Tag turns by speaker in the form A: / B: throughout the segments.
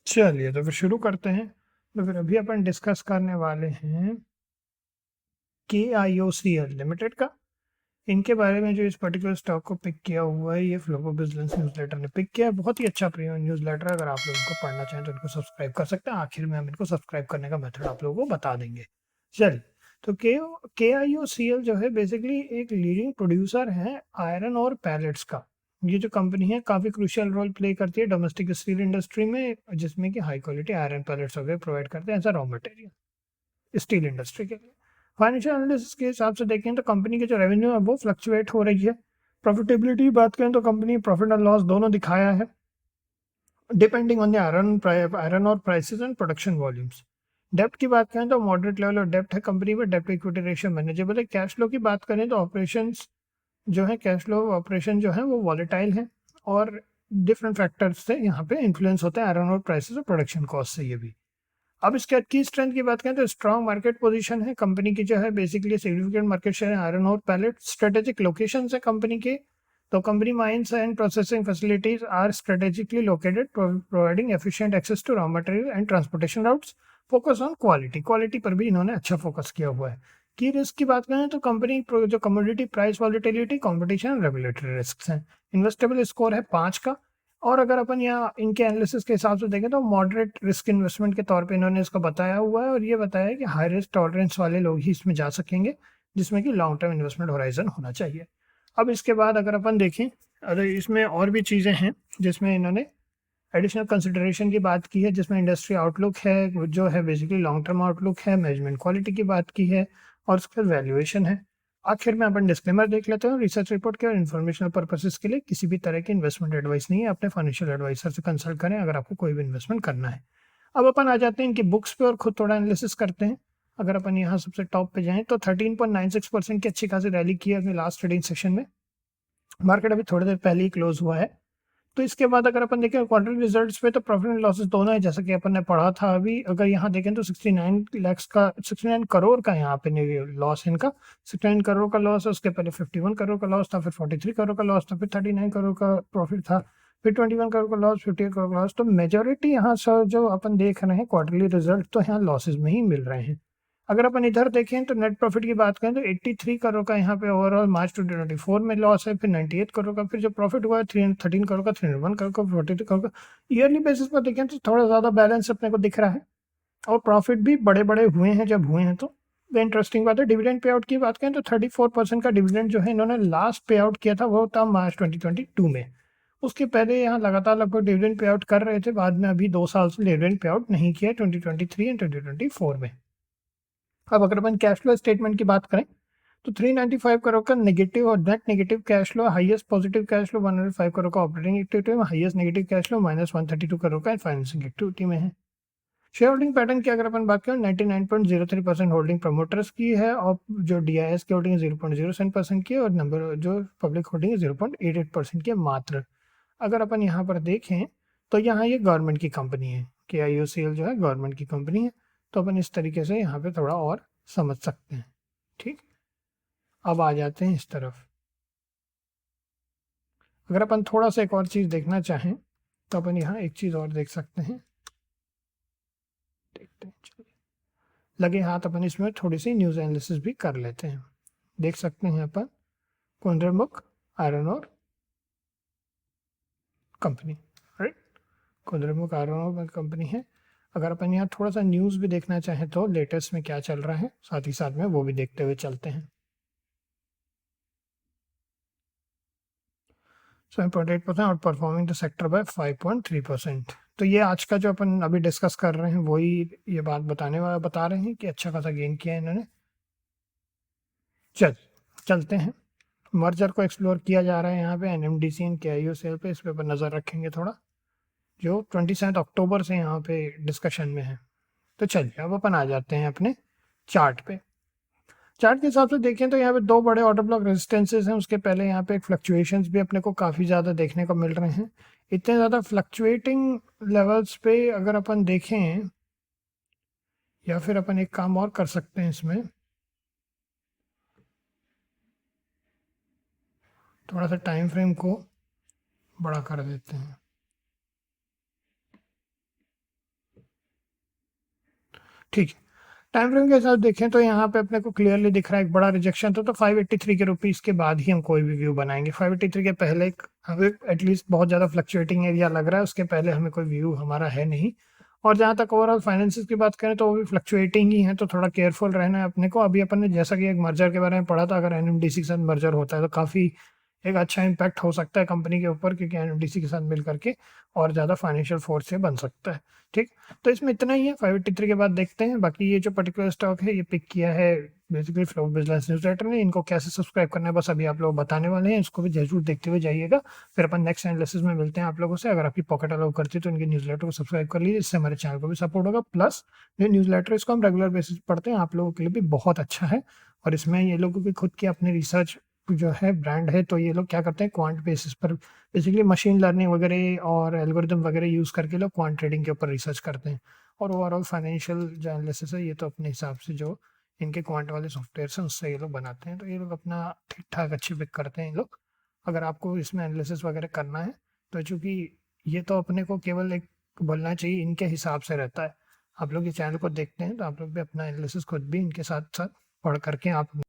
A: चलिए तो फिर शुरू करते हैं। तो फिर अभी अपन डिस्कस करने वाले हैं KIOCL लिमिटेड का। इनके बारे में जो इस पर्टिकुलर स्टॉक को पिक किया हुआ है, ये फ्लो ऑफ बिजनेस न्यूज़लेटर ने पिक किया है। बहुत ही अच्छा प्रीमियम न्यूज़लेटर, अगर आप लोग इनको पढ़ना चाहें तो इनको सब्सक्राइब कर सकते हैं। आखिर में हम इनको सब्सक्राइब करने का मेथड आप लोगों को बता देंगे। चलिए, तो KIOCL जो है बेसिकली एक लीडिंग प्रोड्यूसर है आयरन और पैलेट्स का। ये जो कंपनी है काफ़ी क्रूशियल रोल प्ले करती है डोमेस्टिक स्टील इंडस्ट्री में, जिसमें कि हाई क्वालिटी आयरन पैलेट्स वगैरह प्रोवाइड करते हैं as a raw material steel industry के लिए। फाइनेंशियल एनालिसिस के हिसाब से देखें तो कंपनी की जो रेवेन्यू है वो फ्लक्चुएट हो रही है। प्रॉफिटेबिलिटी की बात करें तो कंपनी प्रॉफिट और लॉस दोनों दिखाया है, डिपेंडिंग ऑन द आयरन और प्राइसेस एंड प्रोडक्शन वॉल्यूम्स। डेप्ट की बात करें तो मॉडरेट लेवल ऑफ डेप्ट है कंपनी में, डेप्ट इक्विटी रेशियो मैनेजेबल है। कैश फ्लो की बात करें तो ऑपरेशंस जो है कैश फ्लो ऑपरेशन जो है वो वॉलेटाइल है और डिफरेंट फैक्टर्स से यहाँ पे इन्फ्लुएंस होते हैं आयरन और प्राइसेस और प्रोडक्शन कॉस्ट से। ये भी अब इसके की स्ट्रेंथ की बात करें तो स्ट्रॉन्ग मार्केट पोजीशन है कंपनी की, जो है बेसिकली सिग्निफिकेंट मार्केट शेयर है आयरन और पैलेट। स्ट्रेटेजिक लोकेशंस है कंपनी के, तो company mines and processing facilities are strategically located, providing efficient access to raw material and transportation routes. Focus on quality पर भी इन्होंने अच्छा फोकस किया हुआ है। की रिस्क की बात करें तो कंपनी जो commodity price volatility, competition, regulatory risk हैं। इन्वेस्टेबल स्कोर है 5 का। और अगर अपन यहाँ इनके एनालिसिस के हिसाब से देखें तो मॉडरेट रिस्क इन्वेस्टमेंट के तौर पे इन्होंने इसको बताया हुआ है, और ये बताया है कि हाई रिस्क टॉलरेंस वाले लोग ही इसमें जा सकेंगे, जिसमें कि लॉन्ग टर्म इन्वेस्टमेंट होराइजन होना चाहिए। अब इसके बाद अगर अपन देखें, अरे इसमें और भी चीज़ें हैं जिसमें इन्होंने एडिशनल कंसिडरेशन की बात की है, जिसमें इंडस्ट्री आउटलुक है जो है बेसिकली लॉन्ग टर्म आउटलुक है, मैनेजमेंट क्वालिटी की बात की है, और उसके बाद वैल्यूएशन है। आखिर में अपन डिस्क्लेमर देख लेते हैं। रिसर्च रिपोर्ट के और इन्फॉर्मेशनल पर्पसेस के लिए किसी भी तरह की इन्वेस्टमेंट एडवाइस नहीं है। अपने फाइनेंशियल एडवाइजर से कंसल्ट करें अगर आपको कोई भी इन्वेस्टमेंट करना है। अब अपन आ जाते हैं इनकी बुक्स पे और खुद थोड़ा एनालिसिस करते हैं। अगर अपन यहाँ सबसे टॉप पे जाएं तो 13.96% की अच्छी खासी रैली की है अपने लास्ट ट्रेडिंग सेशन में। मार्केट अभी थोड़ी देर पहले ही क्लोज हुआ है। तो इसके बाद अगर अपन देखें क्वार्टरली रिजल्ट्स पे, तो प्रॉफिट एंड लॉसेस दोनों है, जैसा कि अपन ने पढ़ा था अभी। अगर यहाँ देखें तो 69 करोड़ का यहाँ पे लॉस है इनका। 69 करोड़ का लॉस है, उसके पहले 51 करोड़ का लॉस था, फिर 43 करोड़ का लॉस था, फिर 39 करोड़ का प्रॉफिट था, फिर 21 करोड़ का लॉस, 58 करोड़ का लॉस। तो मेजोरिटी यहाँ सर जो अपन देख रहे हैं क्वार्टरली रिजल्ट तो यहाँ लॉसेज में ही मिल रहे हैं। अगर अपन इधर देखें तो नेट प्रॉफिट की बात करें तो 83 करोड़ का यहाँ पे ओवरऑल मार्च 2024 में लॉस है, फिर 98 करोड़ का, फिर जो प्रॉफिट हुआ है 313 करोड़ का, 301 करोड़ का, 42 करोड़ का। ईयरली बेसिस पर देखें तो थोड़ा ज़्यादा बैलेंस अपने को दिख रहा है, और प्रॉफिट भी बड़े बड़े हुए हैं जब हुए हैं तो। इंटरेस्टिंग बात है, डिविडेंड पे आउट की बात करें तो 34% का डिविडेंड जो है इन्होंने लास्ट पे आउट किया था वो था मार्च 2022 में। उसके पहले यहाँ लगातार लगभग डिविडेंड पे आउट कर रहे थे, बाद में अभी 2 साल से डिविडेंड पे आउट नहीं किया 2023 एंड 2024 में। अब अगर अपन कैश फ्लो स्टेटमेंट की बात करें तो 395 करोड़ का नेगेटिव और net negative cash flow, highest positive cash flow 105 crore का ऑपरेटिंग एक्टिविटी में, highest negative cash flow -132 crore का फाइनेंसिंग एक्टिविटी में है। शेयर होल्डिंग पैटर्न की अगर अपन बात करें 99.03% होल्डिंग प्रमोटर्स की है, और जो DIS की होल्डिंग 0.07% की है, और नंबर जो पब्लिक होल्डिंग है 0.88% की है मात्र। अगर अपन यहाँ पर देखें तो यहाँ ये गवर्नमेंट की कंपनी है, KIOCL जो है गवर्नमेंट की कंपनी है, तो अपन इस तरीके से यहाँ पे थोड़ा और समझ सकते हैं। ठीक, अब आ जाते हैं इस तरफ। अगर अपन थोड़ा सा एक और चीज़ देखना चाहें तो अपन यहाँ एक चीज़ और देख सकते हैं। देखते हैं, चलिए लगे हाथ अपन इसमें थोड़ी सी न्यूज़ एनालिसिस भी कर लेते हैं। देख सकते हैं अपन कुंद्रमुख आयरन और कंपनी, राइट। कुंद्रमुख आयरन और कंपनी है। अगर अपन यहाँ थोड़ा सा न्यूज़ भी देखना चाहें तो लेटेस्ट में क्या चल रहा है, साथ ही साथ में वो भी देखते हुए चलते हैं। 7.8% out performing the sector bye 5.3%। तो ये आज का जो अपन अभी डिस्कस कर रहे हैं वही ये बात बता रहे हैं कि अच्छा खासा गेन किया है इन्होंने। चलते हैं। मर्जर को एक्सप्लोर किया जा रहा है यहाँ पे NMDC एंड KIOCL पे, इस पे अपन नज़र रखेंगे थोड़ा, जो 27 अक्टूबर से यहाँ पे डिस्कशन में है। तो चलिए अब अपन आ जाते हैं अपने चार्ट पे। चार्ट के हिसाब से देखें तो यहाँ पे दो बड़े ऑर्डर ब्लॉक रेजिस्टेंसेस हैं, उसके पहले यहाँ पे एक फ्लक्चुएशंस भी अपने को काफ़ी ज़्यादा देखने को मिल रहे हैं। इतने ज़्यादा फ्लक्चुएटिंग लेवल्स पे अगर अपन देखें, या फिर अपन एक काम और कर सकते हैं इसमें, थोड़ा सा टाइम फ्रेम को बड़ा कर देते हैं। ठीक है। टाइम फ्रेम के हिसाब देखें तो यहाँ पे अपने को क्लियरली दिख रहा है एक बड़ा रिजेक्शन तो 583 के रुपीज़ के बाद ही हम कोई भी व्यू बनाएंगे। 583 के पहले हमें एटलीस्ट बहुत ज़्यादा फ्लक्चुएटिंग एरिया लग रहा है, उसके पहले हमें कोई व्यू हमारा है नहीं। और जहाँ तक ओवरऑल फाइनेंसिस की बात करें तो वो भी फ्लक्चुएटिंग ही है, तो थोड़ा केयरफुल रहना है अपने को। अभी अपन ने जैसा कि एक मर्जर के बारे में पढ़ा था, अगर एनएमडीसी के साथ मर्जर होता है तो काफ़ी एक अच्छा इम्पैक्ट हो सकता है कंपनी के ऊपर, क्योंकि एनएमडीसी के साथ मिल करके और ज़्यादा फाइनेंशियल फोर्स से बन सकता है। ठीक, तो इसमें इतना ही है। 583 के बाद देखते हैं बाकी ये जो पर्टिकुलर स्टॉक है ये पिक किया है बेसिकली फ्लो बिजनेस न्यूज़लेटर ने। इनको कैसे सब्सक्राइब करना है बस अभी आप लोग बताने वाले हैं, इसको भी जरूर देखते हुए जाइएगा। फिर अपन नेक्स्ट एनालिसिस में मिलते हैं आप लोगों से। अगर आपकी पॉकेट अलाउ करती है तो इनके न्यूज़लेटर को सब्सक्राइब कर लीजिए, इससे हमारे चैनल को भी सपोर्ट होगा। प्लस जो न्यूज़लेटर इसको हम रेगुलर बेसिस पढ़ते हैं, आप लोगों के लिए भी बहुत अच्छा है। और इसमें ये लोगों की खुद की अपनी रिसर्च जो है ब्रांड है, तो ये लोग क्या करते हैं क्वांट बेसिस पर बेसिकली मशीन लर्निंग वगैरह और एल्गोरिदम वगैरह यूज़ करके लोग क्वांट ट्रेडिंग के ऊपर रिसर्च करते हैं। और ओवरऑल फाइनेंशियल जो एनालिसिस है ये तो अपने हिसाब से जो इनके क्वांट वाले सॉफ्टवेयर हैं उससे ये लोग बनाते हैं, तो ये लोग अपना ठीक ठाक अच्छी पिक करते हैं ये लोग। अगर आपको इसमें एनालिसिस वगैरह करना है तो चूँकि ये तो अपने को केवल एक बोलना चाहिए इनके हिसाब से रहता है। आप लोग ये चैनल को देखते हैं तो आप लोग भी अपना एनालिसिस खुद भी इनके साथ साथ पढ़ करके आप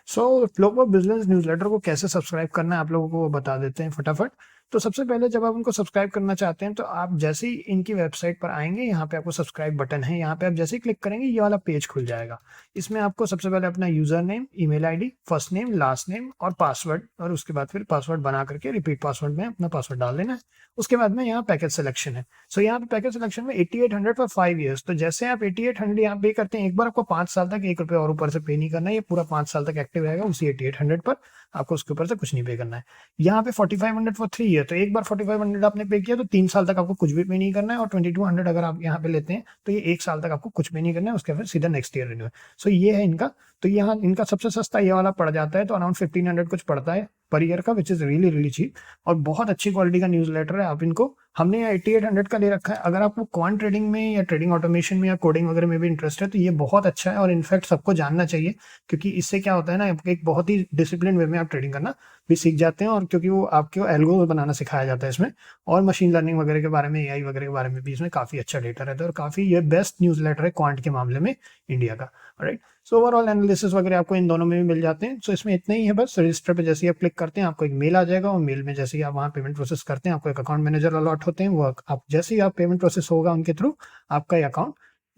A: फ्लो ऑफ बिजनेस न्यूज़लेटर को कैसे सब्सक्राइब करना है आप लोगों को वो बता देते हैं फटाफट। तो सबसे पहले जब आप उनको सब्सक्राइब करना चाहते हैं तो आप जैसे ही इनकी वेबसाइट पर आएंगे, यहाँ पे आपको सब्सक्राइब बटन है, यहाँ पे आप जैसे ही क्लिक करेंगे ये वाला पेज खुल जाएगा। इसमें आपको सबसे पहले अपना user name, email ID, first name, last name और पासवर्ड, और उसके बाद फिर पासवर्ड बना करके रिपीट पासवर्ड में अपना पासवर्ड डाल देना है। उसके बाद में यहाँ पैकेज सिलेक्शन है। सो यहाँ पे पैकेज सिलेक्शन में 8800 फॉर 5 ईयर्स। तो जैसे आप 8800 यहाँ पे करते हैं, एक बार आपको 5 साल तक 1 रुपये और ऊपर से पे नहीं करना है, ये पूरा 5 साल तक एक्टिव रहेगा उसी 8800 पर, आपको उसके ऊपर से कुछ नहीं पे करना है। यहाँ पे 4500 फॉर 3 ईयर, तो एक बार 4500 आपने पे किया तो 3 साल तक आपको कुछ भी पे नहीं करना है। और 2200 अगर आप यहाँ पे लेते हैं तो ये 1 साल तक आपको कुछ भी नहीं करना है, उसके बाद सीधा नेक्स्ट ईयर रिन्यू है। सो ये है इनका। तो यहाँ इनका सबसे सस्ता ये वाला पड़ जाता है, तो अराउंड 1500 कुछ पड़ता है पर ईयर का, which is really really cheap. और बहुत अच्छी क्वालिटी का न्यूज़लेटर है। आप इनको, हमने यहाँ 8800 का ले रखा है। अगर आपको क्वांट ट्रेडिंग में या ट्रेडिंग ऑटोमेशन में या कोडिंग वगैरह में भी इंटरेस्ट है तो ये बहुत अच्छा है, और इनफैक्ट सबको जानना चाहिए, क्योंकि इससे क्या होता है ना, एक बहुत ही डिसिप्लिन वे में आप ट्रेडिंग करना भी सीख जाते हैं। और क्योंकि वो आपको एल्गो बनाना सिखाया जाता है इसमें, और मशीन लर्निंग वगैरह के बारे में, एआई वगैरह के बारे में भी इसमें काफ़ी अच्छा डेटा रहता है। और काफ़ी ये बेस्ट न्यूज़लेटर है क्वांट के मामले में इंडिया का। राइट, सो ओवरऑल एनालिसिस वगैरह आपको इन दोनों में भी मिल जाते हैं। सो इसमें इतना ही है बस। रजिस्टर पे जैसे ही आप क्लिक करते हैं आपको एक मेल आ जाएगा, और मेल में जैसे ही आप वहाँ पेमेंट प्रोसेस करते हैं आपको एक अकाउंट मैनेजर अलॉट होते हैं। वो आप जैसे ही आप पेमेंट प्रोसेस होगा उनके थ्रू, आपका ये अकाउंट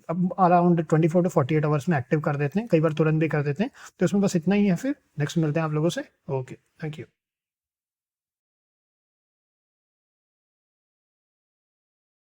A: अब अराउंड 24 to 48 आवर्स में एक्टिव कर देते हैं, कई बार तुरंत भी कर देते हैं। तो इसमें बस इतना ही है। फिर नेक्स्ट मिलते हैं आप लोगों से। Okay, thank you.